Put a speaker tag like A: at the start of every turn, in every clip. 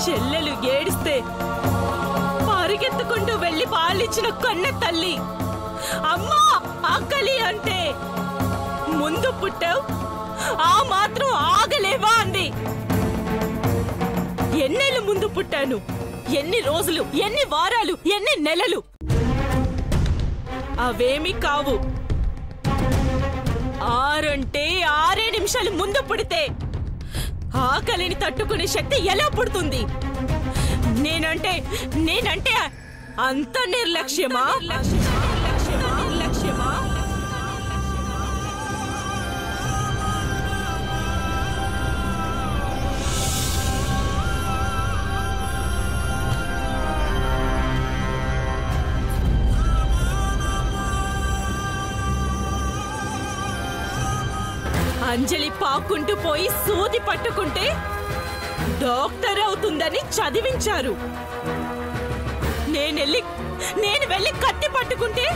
A: చెల్లెలు ఏడిస్తే పరిగెత్తుకుంటూ వెళ్లి పాలిచ్చిన కన్న తల్లి అమ్మా ఆకలి అంటే ముందు పుట్టావు ఆ మాత్రం ఆగలేవా అంది. ఎన్నేళ్ళు ముందు పుట్టాను, ఎన్ని రోజులు, ఎన్ని వారాలు, ఎన్ని నెలలు అవేమీ కావు. 6 అంటే 6 నిమిషాలు ముందు పుడితే ఆకలిని తట్టుకునే శక్తి ఎలా పుడుతుంది? నేనంటే అంత నిర్లక్ష్యమా? అంజలి పాక్కుంటూ పోయి సూది పట్టుకుంటే డాక్టర్ అవుతుందని చదివించారు. నేను వెళ్ళి కత్తి పట్టుకుంటే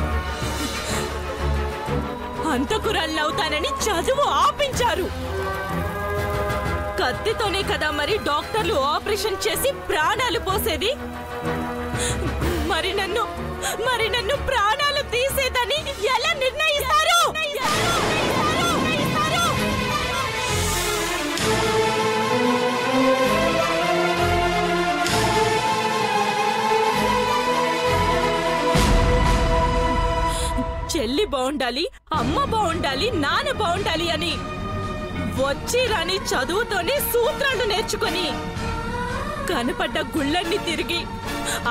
A: అంతకురాలవుతానని చదువు ఆపించారు. కత్తితోనే కదా మరి డాక్టర్లు ఆపరేషన్ చేసి ప్రాణాలు పోసేది. మరి నన్ను ప్రాణాలు తీసేదని ఎలా నిర్ణయిస్తారు? చెల్లి బాగుండాలి, అమ్మ బాగుండాలి, నాన్న బాగుండాలి అని వచ్చి రాని చదువుతోనే సూత్రాలు నేర్చుకొని కనపడ్డ గుళ్ళన్ని తిరిగి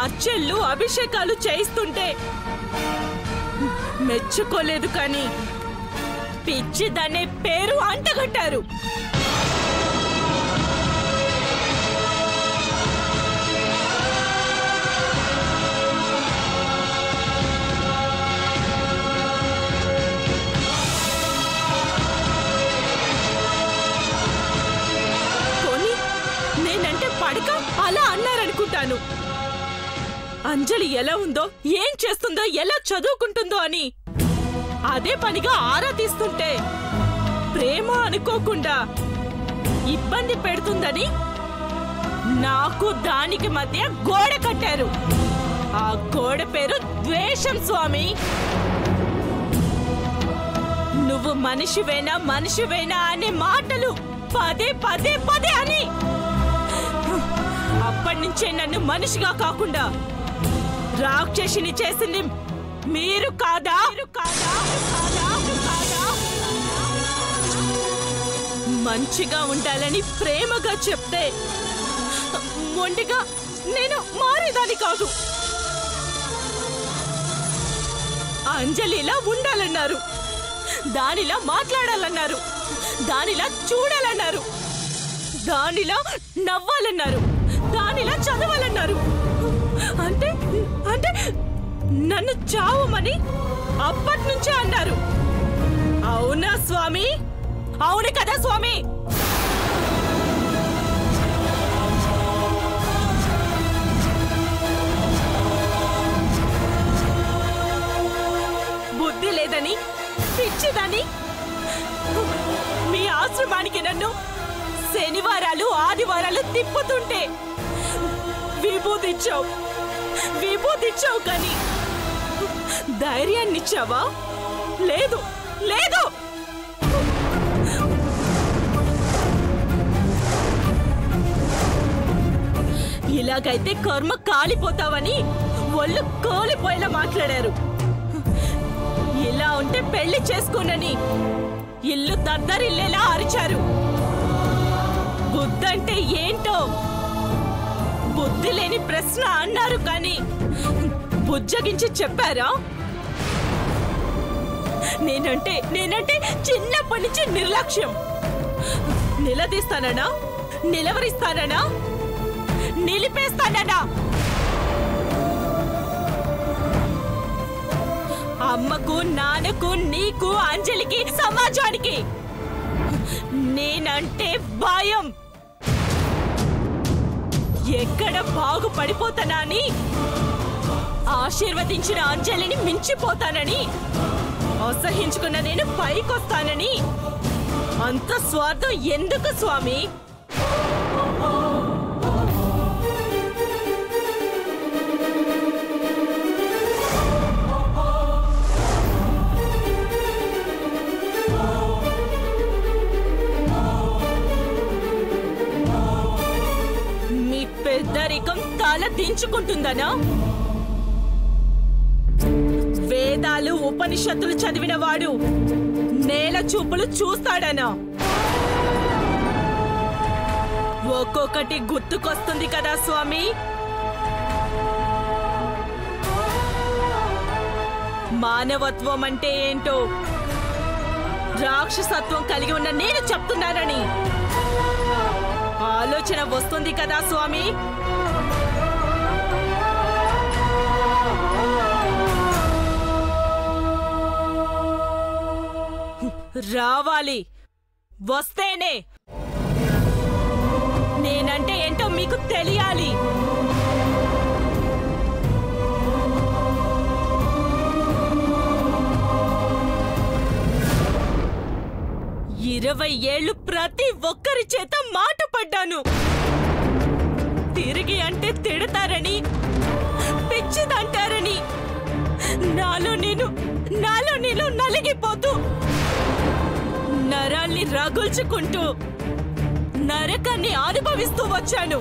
A: అర్చళ్ళు అభిషేకాలు చేయిస్తుంటే మెచ్చుకోలేదు. కానీ పిచ్చిదనే పేరు అంటగట్టారు. అలా అన్నారనుకుంటాను. అంజలి ఎలా ఉందో, ఏం చేస్తుందో, ఎలా చదువుకుంటుందో అని అదే పనిగా ఆరా తీస్తుంటే ప్రేమ అనుకోకుండా ఇబ్బంది పెడుతుందని నాకు దానికి మధ్య గోడ కట్టారు. ఆ గోడ పేరు ద్వేషం. స్వామి, నువ్వు మనిషివేనా అనే మాటలు పదే పదే పదే అని అప్పటినుంచే నన్ను మనిషిగా కాకుండా రాక్షసిని చేసింది మీరు కాదా? మంచిగా ఉండాలని ప్రేమగా చెప్తే మొండిగా నేను మారేదాన్ని కాదు. అంజలిలా ఉండాలన్నారు, దానిలా మాట్లాడాలన్నారు, దానిలా చూడాలన్నారు, దానిలా నవ్వాలన్నారు, దానిలా చదవాలన్నారు. అంటే నన్ను చావమని అప్పటినుంచే అన్నారు. అవునా స్వామి? అవును కదా స్వామి? బుద్ధి లేదని, పిచ్చిదని మీ ఆశ్రమానికి నన్ను శనివారాలు ఆదివారాలు తిప్పుతుంటే విభూతిచ్చావు కానీ ధైర్యాన్నిచ్చావా? లేదు. ఇలాగైతే కర్మ కాలిపోతావని ఒళ్ళు కోలిపోయేలా మాట్లాడారు. ఇలా ఉంటే పెళ్లి చేసుకోనని ఇల్లు దద్దరిల్లేలా అరిచారు. బుద్ధంటే ఏంటో బుద్ధి లేని ప్రశ్న అన్నారు కానీ బుజ్జగించి చెప్పారా? నేనంటే చిన్నప్పటి నుంచి నిర్లక్ష్యం. నిలదీస్తానన్నా, నిలవరిస్తానన్నా, నిలిపేస్తానన్నా. అమ్మకు, నాన్నకు, నీకు, అంజలికి, సమాజానికి నేనంటే భయం. ఎక్కడ బాగుపడిపోతానని, ఆశీర్వదించిన అంజలిని మించిపోతానని, అసహించుకున్న నేను పైకొస్తానని అంత స్వార్థం ఎందుకు స్వామి? పేదరికం తల దించుకుంటుందనా? వేదాలు ఉపనిషత్తులు చదివిన వాడు నేల చూపులు చూస్తాడనా? ఒక్కొక్కటి గుర్తుకొస్తుంది కదా స్వామి. మానవత్వం అంటే ఏంటో రాక్షసత్వం కలిగి ఉన్న నేను చెప్తున్నానని ఆలోచన వస్తుంది కదా స్వామి. రావాలి, వస్తేనే నేనంటే ఏంటో మీకు తెలియాలి. ఇరవై ఏళ్ళు ప్రతి ఒక్కరి చేత మాట పడ్డాను. తిరిగి అంటే తిడతారని, పిచ్చిదంటారని నాలో నేను నలిగిపోతూ నరాల్ని రగుల్చుకుంటూ నరకాన్ని అనుభవిస్తూ వచ్చాను.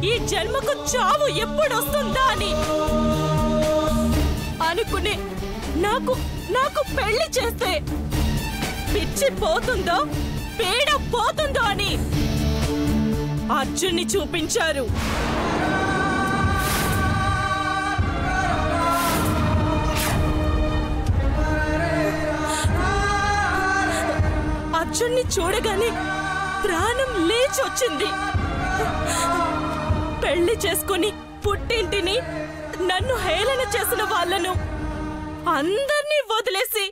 A: ఈ జన్మకు చావు ఎప్పుడొస్తుందా అని అనుకునే నాకు పెళ్లి చేస్తే పిచ్చి పోతుందో పేడ పోతుందో అని అర్జున్ని చూపించారు. అర్జున్ని చూడగానే ప్రాణం లేచొచ్చింది. పెళ్లి చేసుకుని పుట్టింటిని నన్ను హేళన చేసిన వాళ్ళను అందర్నీ వదిలేసి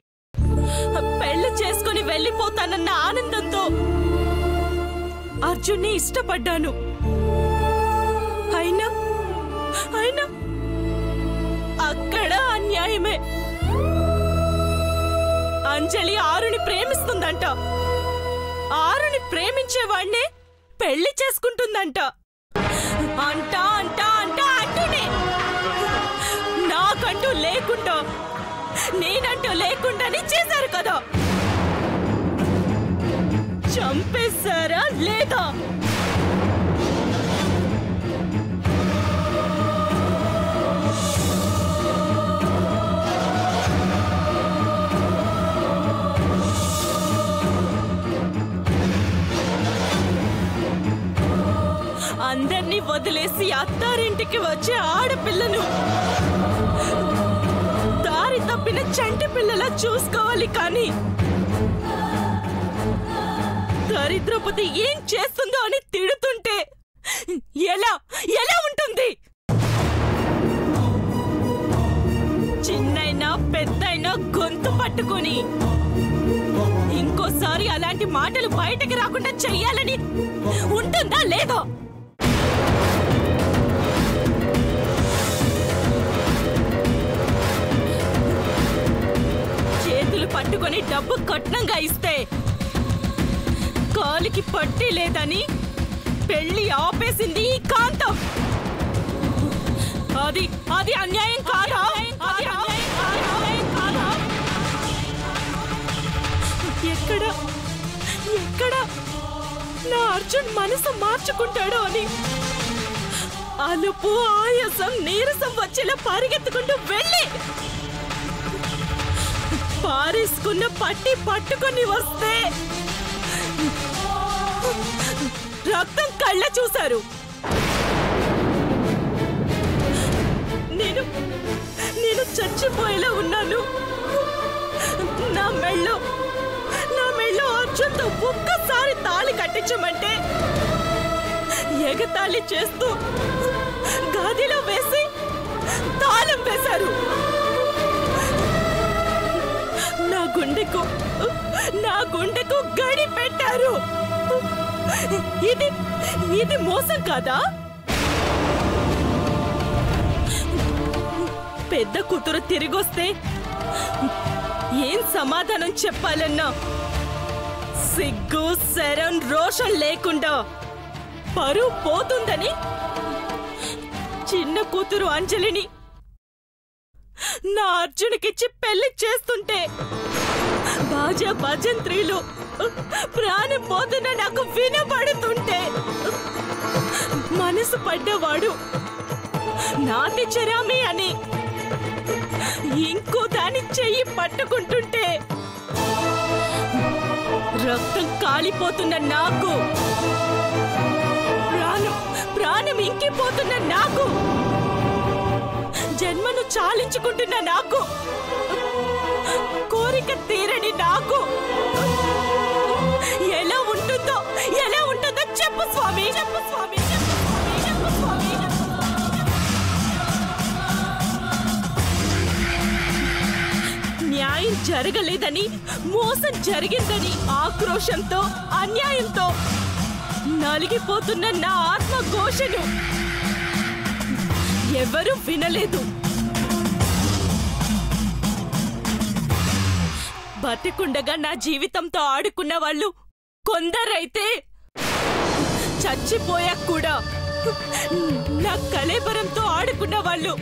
A: పెళ్లి చేసుకుని వెళ్ళిపోతానన్న ఆనందంతో అర్జున్ని ఇష్టపడ్డాను. అయినా అక్కడ అన్యాయమే. అంజలి ఆరుని ప్రేమిస్తుందంట. ఆరుని ప్రేమించేవాణ్ణే పెళ్లి చేసుకుంటుందంట. అంటూనే నాకంటూ లేకుండా నేనంటూ లేకుండానే చేశారు కదా. చంపేశారా లేదా? అందర్నీ వదిలేసి అత్తారింటికి వచ్చే ఆడపిల్లను దారి తప్పిన చంటి పిల్లలా చూసుకోవాలి. కానీ దరిద్రపతి ఏం చేస్తుందో అని తిడుతుంటే ఎలా ఉంటుంది? చిన్నైనా పెద్దైనా గొంతు పట్టుకుని ఇంకోసారి అలాంటి మాటలు బయటకి రాకుండా చెయ్యాలని ఉంటుందా లేదా? చేతులు పట్టుకొని డబ్బు కట్నంగా ఇస్తే కాలికి పట్టి లేదని పెళ్లి ఆపేసింది ఈ కాంతం. అది అన్యాయం కాదా? ఎక్కడ నా అర్జున్ మనసు మార్చుకుంటాడో అని అలుపు ఆయాసం నీరసం వచ్చేలా పరిగెత్తుకుంటూ వెళ్ళి పారేసుకున్న పట్టి పట్టుకొని వస్తే రక్తం కళ్ళ చూశారు. నేను చచ్చిపోయేలా ఉన్నాను. నా మెళ్ళో అర్జున్తో ఒక్కసారి తాళి కట్టించమంటే ఎగతాళి చేస్తూ గదిలో వేసి తాళం వేశారు. నా గుండెకు గడి పెట్టారు. ఇది మోసం కాదా? పెద్ద కూతురు తిరిగొస్తే ఏం సమాధానం చెప్పాలన్నా సిగ్గు శరం రోషం లేకుండా పరువు పోతుందని చిన్న కూతురు అంజలిని నా అర్జునికిచ్చి పెళ్లి చేస్తుంటే బాజా భజంత్రీలు ప్రాణం పోతున్న నాకు వినబడుతుంటే మనసు పడ్డవాడు నాతి చరామి అని ఇంకో దాని చెయ్యి పట్టుకుంటుంటే రక్తం కాలిపోతున్న నాకు, ప్రాణం ఇంకిపోతున్న నాకు, జన్మను చాలించుకుంటున్న నాకు, కోరిక తీరని నాకు ఎలా ఉంటుందో చెప్పు స్వామి, చెప్పు స్వామి, చెప్పు స్వామి. న్యాయం జరగలేదని, మోసం జరిగిందని ఆక్రోశంతో, అన్యాయంతో నలిగిపోతున్న నా ఆత్మఘోషను ఎవరూ వినలేదు. బతికుండగా నా జీవితంతో ఆడుకున్న వాళ్ళు కొందరైతే, చచ్చిపోయాక కూడా నా కళేబరంతో ఆడుకున్న వాళ్ళు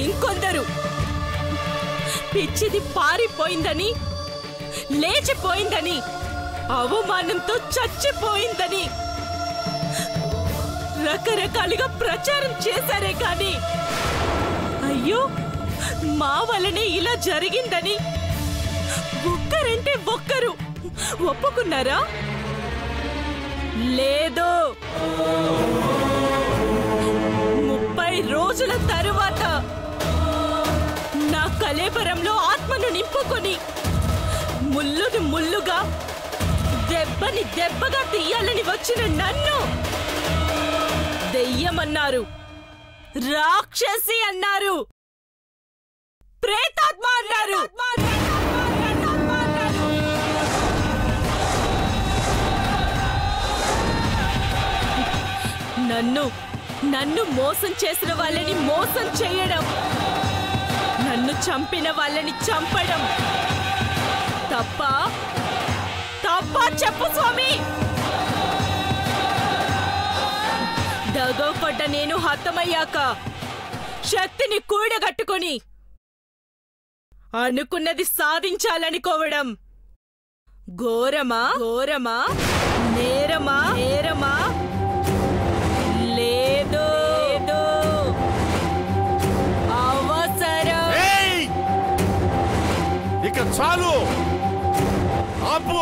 A: ఇంకొందరు. పిచ్చిది పారిపోయిందని, లేచిపోయిందని, అవమానంతో చచ్చిపోయిందని రకరకాలుగా ప్రచారం చేశారే కాని, అయ్యో మా వల్లనే ఇలా జరిగిందని ఒక్కరంటే ఒక్కరు ఒప్పుకున్నారా? లేదు. 30 రోజుల తరువాత నా కళేబరంలో ఆత్మను నింపుకొని ముల్లుని ముల్లుగా, దెబ్బని దెబ్బగా తీయాలని వచ్చిన నన్ను దెయ్యమన్నారు, రాక్షసి అన్నారు, ప్రేతాత్మ అన్నారు. నన్ను మోసం చేసిన వాళ్ళని మోసం చేయడం, నన్ను చంపిన వాళ్ళని చంపడం తప్ప చెప్పు స్వామి. దగపడ్డ నేను హతమయ్యాక శక్తిని కూడగట్టుకొని అనుకున్నది సాధించాలనుకోవడం ఘోరమా? నేరమా? లేదు, అవసరం.
B: ఇక చాలు. ఆపు.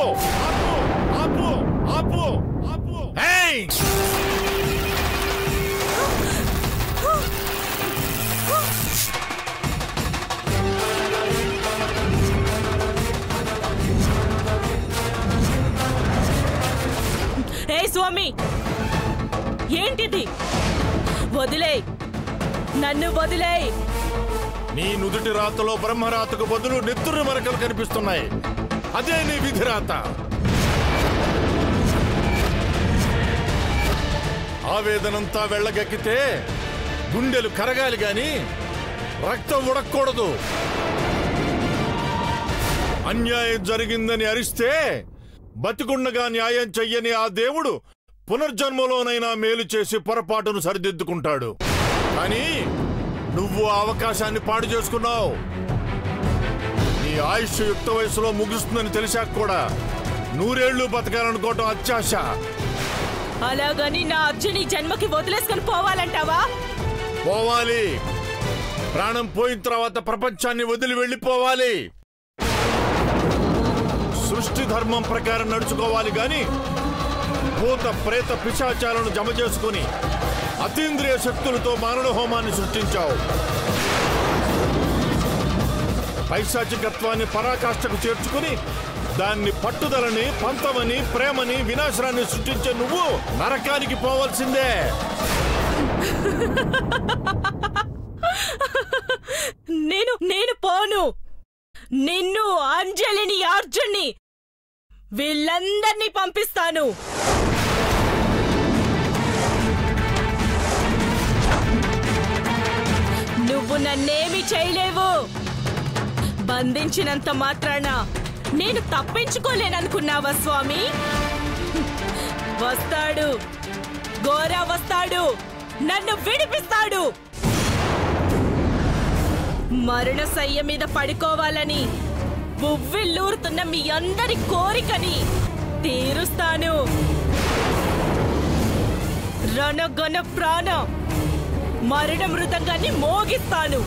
A: స్వామి, ఏంటిది? వదిలేయ్, నన్ను వదిలేయ్.
B: నీ నుదుటి రాతలో బ్రహ్మరాతకు బదులు నెత్తురు మరకలు కనిపిస్తున్నాయి. అదే నీ విధిరాత. ఆవేదనంతా వెళ్ళగక్కితే గుండెలు కరగాలి గాని రక్తం ఉడక్కూడదు. అన్యాయం జరిగిందని అరిస్తే బతికుండగా న్యాయం చెయ్యని ఆ దేవుడు పునర్జన్మలోనైనా మేలు చేసి పొరపాటును సరిదిద్దుకుంటాడు. కానీ నువ్వు ఆ అవకాశాన్ని పాడు చేసుకున్నావు. నీ ఆయుష్ యుక్త వయసులో ముగుస్తుందని తెలిసాక కూడా 100 ఏళ్లు బతకాలనుకోవటం అత్యాశ.
A: అలాగని నా అర్జుని జన్మకి వదిలేసుకుని పోవాలంటావా?
B: పోవాలి. ప్రాణం పోయిన తర్వాత ప్రపంచాన్ని వదిలి వెళ్ళిపోవాలి. సృష్టి ధర్మం ప్రకారం నడుచుకోవాలి గాని భూత ప్రేత పిశాచాలను జమ చేసుకుని అతీంద్రియ శక్తులతో మారణ హోమాన్ని సృష్టించావు. పైశాచికత్వాన్ని పరాకాష్ఠకు చేర్చుకుని దాన్ని పట్టుదలని, పంతమని, ప్రేమని, వినాశనాన్ని సృష్టించే నువ్వు నరకానికి పోవాల్సిందే.
A: నేను పోను. నిన్ను, అంజలిని, అర్జున్ని వీళ్ళందర్నీ పంపిస్తాను. నువ్వు నన్నేమి చేయలేవు. బంధించినంత మాత్రాన నేను తప్పించుకోలేననుకున్నావా స్వామి? వస్తాడు, గోరా వస్తాడు, నన్ను విడిపిస్తాడు. మరణశయ్య మీద పడుకోవాలని బువ్విల్లూరుతున్న మీ అందరి కోరికని తీరుస్తాను. రణగణ ప్రాణ మరణ మృదంగాన్ని మోగిస్తాను.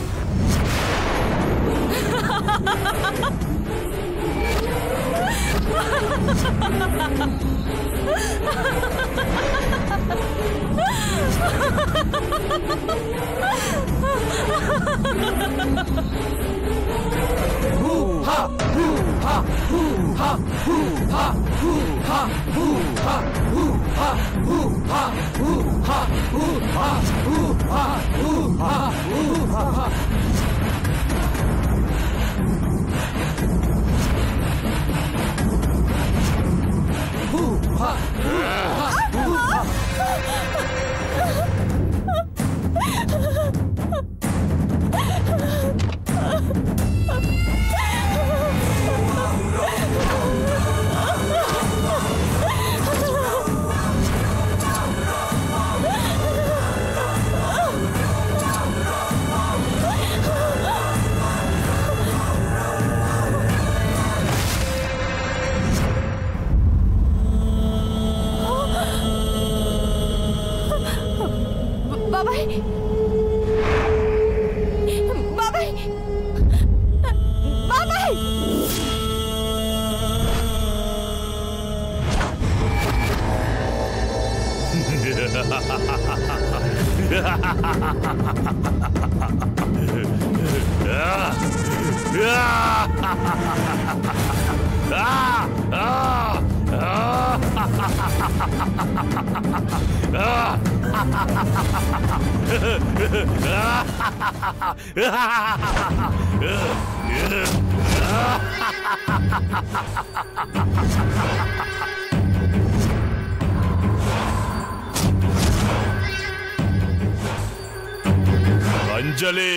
C: అంజలి,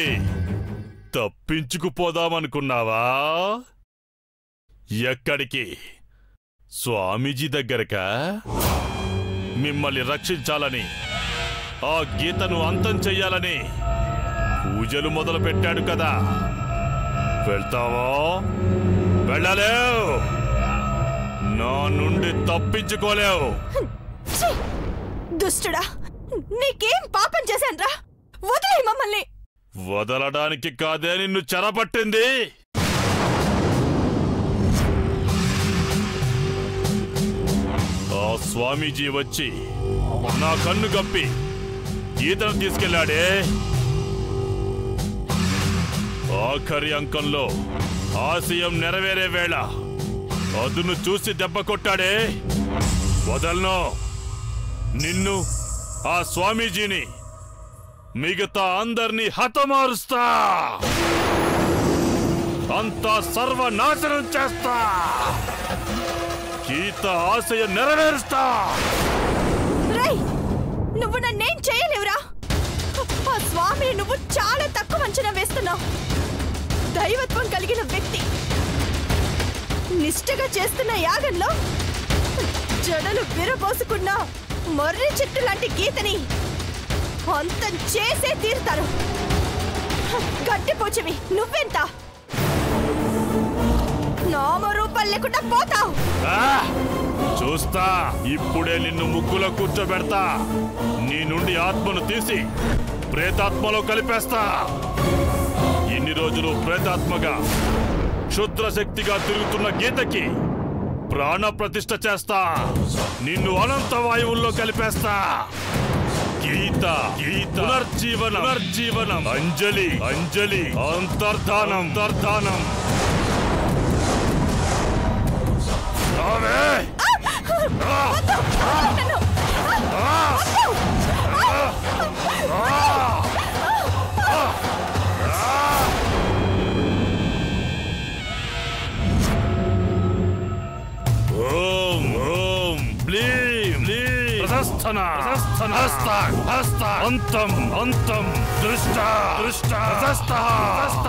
C: తప్పించుకుపోదామనుకున్నావా? ఎక్కడికి? స్వామీజీ దగ్గరకా? మిమ్మల్ని రక్షించాలని, ఆ గీతను అంతం చెయ్యాలని పూజలు మొదలు పెట్టాడు కదా. వెళ్తావా? వెళ్ళలేవు. నా నుండి తప్పించుకోలేవు.
A: దుష్టుడా, నీకేం పాపం చేశాన్రా? వదిలే మమ్మల్ని.
C: వదలడానికి కాదే నిన్ను చెరపట్టింది. ఆ స్వామీజీ వచ్చి నా కన్ను కప్పి గీతను తీసుకెళ్లాడే. ఆఖరి అంకంలో ఆశయం నెరవేరే వేళ అదును చూసి దెబ్బ కొట్టాడే. వదలను. నిన్ను, ఆ స్వామీజీని, మిగతా అందర్నీ హతమారుస్తా. అంతా సర్వనాశనం చేస్తా. గీత ఆశయం నెరవేరుస్తా.
A: నువ్వు నన్నేం చేయలేవురా. ఆ స్వామిని నువ్వు చాలా తక్కువ అంచనా వేస్తున్నావు. దైవత్వం కలిగిన వ్యక్తి నిష్ఠగా చేస్తున్న యాగంలో జడలు విరబోసుకున్న మొర్రి చెట్టు లాంటి గీతని అంతం చేసే తీరుతారు. గడ్డిపోచివి నువ్వెంత? నామరూపాలు లేకుండా పోతావు.
C: చూస్తా. ఇప్పుడే నిన్ను ముగ్గులో కూర్చోబెడతా. నీ నుండి ఆత్మను తీసి ప్రేతాత్మలో కలిపేస్తా. ఇన్ని రోజులు ప్రేతాత్మగా క్షుద్ర శక్తిగా తిరుగుతున్న గీతకి ప్రాణ ప్రతిష్ఠ చేస్తా. నిన్ను అనంత వాయువుల్లో కలిపేస్తా. గీత, గీత, పునర్జీవనం, పునర్జీవనం. అంజలి, అంజలి, అంతర్ధానం, అంతర్ధానం. ఓం ఓం బ్లీం బ్లీం ప్రశస్తన ప్రశస్తన హస్త హస్త అంతం అంతం దృష్ట దృష్ట ప్రశస్త ప్రశస్త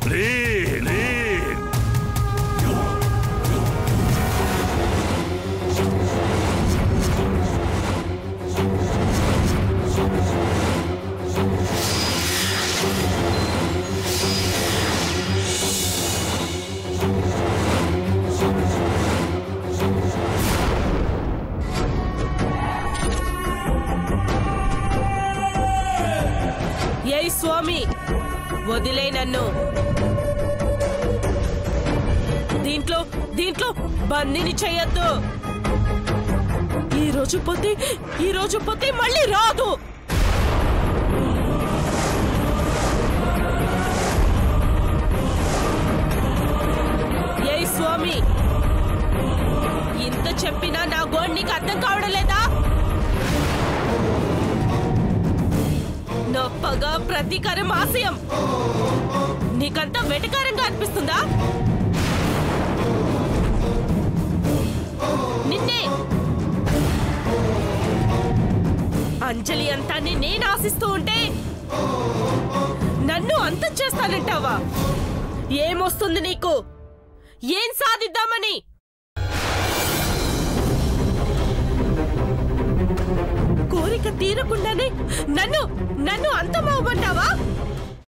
C: బ్లీం బ్లీం.
A: ఏ స్వామి, వదిలే నన్ను. దీంట్లో బందీని చెయ్యొద్దు. ఈ రోజు పోతే మళ్ళీ రాదు. ఏ స్వామి, ఇంత చెప్పినా నా గోడ్ నీకు అర్థం కావడం లేదా? నా పగ, ప్రతీకారం, ఆశయం నీకంతా వెటకారంగా అనిపిస్తుందా? నిన్నే అంజలి అంతాన్ని నేను ఆశిస్తూ ఉంటే నన్ను అంతం చేస్తానంటావా? ఏమొస్తుంది నీకు? ఏం సాధిద్దామని? కోరిక తీరకుండానే నన్ను అంతమవ్వమంటావా?